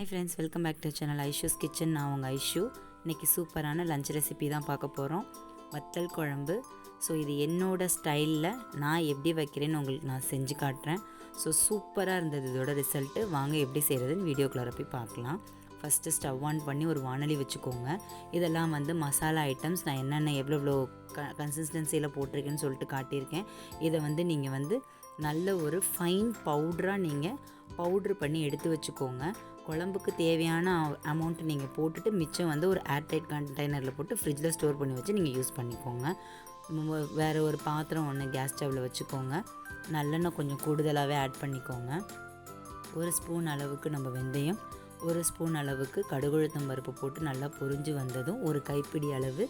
Hi friends, welcome back to channel Aishu's kitchen. நான் உங்கள் ஐஷு. இன்றைக்கி சூப்பரான லஞ்ச் ரெசிபி தான் பார்க்க போகிறோம். வத்தல் குழம்பு. ஸோ இது என்னோடய ஸ்டைலில் நான் எப்படி வைக்கிறேன்னு உங்களுக்கு நான் செஞ்சு காட்டுறேன். ஸோ சூப்பராக இருந்தது இதோட ரிசல்ட்டு. வாங்க எப்படி செய்கிறதுன்னு வீடியோக்குள்ளே போய் பார்க்கலாம். ஃபஸ்ட்டு ஸ்டவ் ஆன் பண்ணி ஒரு வானொலி வச்சுக்கோங்க. இதெல்லாம் மசாலா ஐட்டம்ஸ் நான் என்னென்ன எவ்வளோ கன்சிஸ்டன்சியில் போட்டிருக்கேன்னு சொல்லிட்டு காட்டியிருக்கேன். இதை நீங்கள் நல்ல ஒரு ஃபைன் பவுடராக நீங்கள் பவுட்ரு பண்ணி எடுத்து வச்சுக்கோங்க. குழம்புக்கு தேவையான அமௌண்ட் நீங்கள் போட்டுட்டு மிச்சம் ஒரு ஏர்டைட் கண்டெய்னரில் போட்டு ஃப்ரிட்ஜில் ஸ்டோர் பண்ணி வச்சு நீங்கள் யூஸ் பண்ணிக்கோங்க. வேறு ஒரு பாத்திரம் ஒன்று கேஸ் ஸ்டவ்வில் வச்சுக்கோங்க. நல்லெண்ணெய் கொஞ்சம் கூடுதலாகவே ஆட் பண்ணிக்கோங்க. ஒரு ஸ்பூன் அளவுக்கு நம்ம வெந்தயம், ஒரு ஸ்பூன் அளவுக்கு கடுகுளுத்தம் பருப்பு போட்டு நல்லா பொரிஞ்சு வந்ததும் ஒரு கைப்பிடி அளவு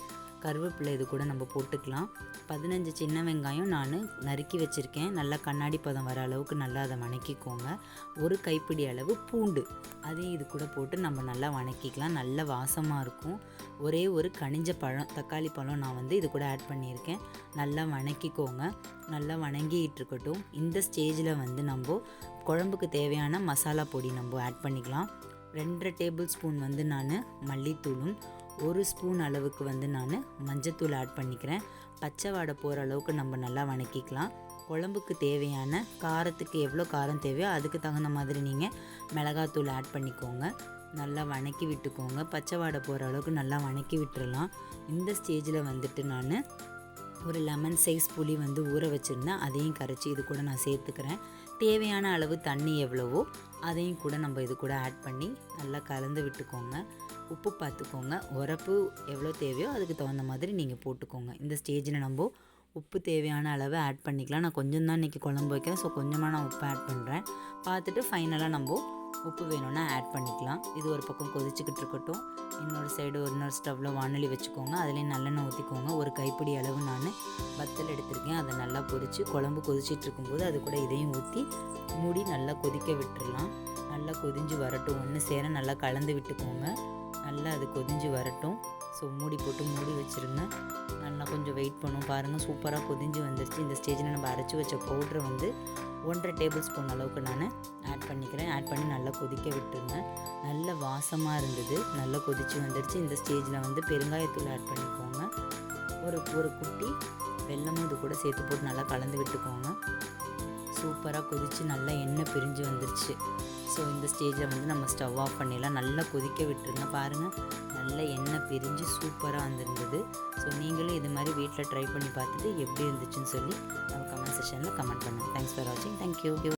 கருவேப்பிலை இது கூட நம்ம போட்டுக்கலாம். 15 சின்ன வெங்காயம் நான் நறுக்கி வச்சுருக்கேன். நல்லா கண்ணாடி பதம் வர அளவுக்கு நல்லா அதை வணக்கிக்கோங்க. ஒரு கைப்பிடி அளவு பூண்டு அதையும் இது கூட போட்டு நம்ம நல்லா வணக்கிக்கலாம். நல்ல வாசமாக இருக்கும். ஒரே ஒரு கனிஞ்ச பழம், தக்காளி பழம் நான் இது கூட ஆட் பண்ணியிருக்கேன். நல்லா வணக்கிக்கோங்க. நல்லா வணங்கிட்டு இருக்கட்டும். இந்த ஸ்டேஜில் நம்ம குழம்புக்கு தேவையான மசாலா பொடி நம்ம ஆட் பண்ணிக்கலாம். 2 டேபிள் ஸ்பூன் நான் மல்லித்தூளும், 1 ஸ்பூன் அளவுக்கு நான் மஞ்சத்தூள் ஆட் பண்ணிக்கிறேன். பச்சை வாடை போகிற அளவுக்கு நம்ம நல்லா வணக்கிக்கலாம். குழம்புக்கு தேவையான காரத்துக்கு எவ்வளோ காரம் தேவையோ அதுக்கு தகுந்த மாதிரி நீங்கள் மிளகாத்தூள் ஆட் பண்ணிக்கோங்க. நல்லா வணக்கி விட்டுக்கோங்க. பச்சை வாடை போகிற அளவுக்கு நல்லா வணக்கி விட்டுறலாம். இந்த ஸ்டேஜில் நான் ஒரு லெமன் சைஸ் புளி ஊற வச்சுருந்தேன். அதையும் கரைச்சி இது கூட நான் சேர்த்துக்கிறேன். தேவையான அளவு தண்ணி எவ்வளவோ அதையும் கூட நம்ம இது கூட ஆட் பண்ணி நல்லா கலந்து விட்டுக்கோங்க. உப்பு பார்த்துக்கோங்க. உரப்பு எவ்வளோ தேவையோ அதுக்கு தகுந்த மாதிரி நீங்கள் போட்டுக்கோங்க. இந்த ஸ்டேஜில் நம்ம உப்பு தேவையான அளவு ஆட் பண்ணிக்கலாம். நான் கொஞ்சம் தான் இன்றைக்கி குழம்பு வைக்கிறேன். ஸோ கொஞ்சமாக நான் உப்பு ஆட் பண்ணுறேன். பார்த்துட்டு ஃபைனலாக நம்ம உப்பு வேணும்னா ஆட் பண்ணிக்கலாம். இது ஒரு பக்கம் கொதிச்சுக்கிட்டு இருக்கட்டும். இன்னொரு ஸ்டவ்வில் வானொலி வச்சுக்கோங்க. அதுலேயும் நல்லெண்ணெய் ஊற்றிக்கோங்க. ஒரு கைப்பிடி அளவு நான் வத்தல் எடுத்திருக்கேன். அதை நல்லா பொரித்து குழம்பு கொதிச்சிட்டு இருக்கும்போது அது கூட இதையும் ஊற்றி மூடி நல்லா கொதிக்க விட்டுடலாம். நல்லா கொதிஞ்சு வரட்டும். ஒன்று சேர நல்லா கலந்து விட்டுக்கோங்க. நல்லா அது கொதிஞ்சு வரட்டும். ஸோ மூடி போட்டு மூடி வச்சுருங்க. நல்லா கொஞ்சம் வெயிட் பண்ணும். பாருங்கள், சூப்பராக கொதிஞ்சு வந்துருச்சு. இந்த ஸ்டேஜில் நம்ம அரைச்சி வச்ச பவுட்ரை 1.5 டேபிள் ஸ்பூன் அளவுக்கு நான் ஆட் பண்ணிக்கிறேன். ஆட் பண்ணி நல்லா கொதிக்க விட்டுருங்க. நல்ல வாசமாக இருந்தது. நல்லா கொதித்து வந்துருச்சு. இந்த ஸ்டேஜில் பெருங்காயத்தூள் ஆட் பண்ணிக்கோங்க. ஒரு குட்டி வெல்லமும் இது கூட சேர்த்து போட்டு நல்லா கலந்து விட்டுக்கோங்க. சூப்பராக கொதித்து நல்லா எண்ணெய் பிரிஞ்சு வந்துருச்சு. ஸோ இந்த ஸ்டேஜில் நம்ம ஸ்டவ் ஆஃப் பண்ணிடலாம். நல்லா கொதிக்க விட்டுருங்க. பாருங்கள், நல்ல எண்ணெய் பிரிஞ்சு சூப்பராக வந்துருந்தது. ஸோ நீங்களும் இது மாதிரி வீட்டில் ட்ரை பண்ணி பார்த்துட்டு எப்படி இருந்துச்சுன்னு சொல்லி நம்ம கமெண்ட் செக்ஷனில் கமெண்ட் பண்ணுங்கள். தேங்க்ஸ் ஃபார் வாட்சிங். தேங்க்யூ.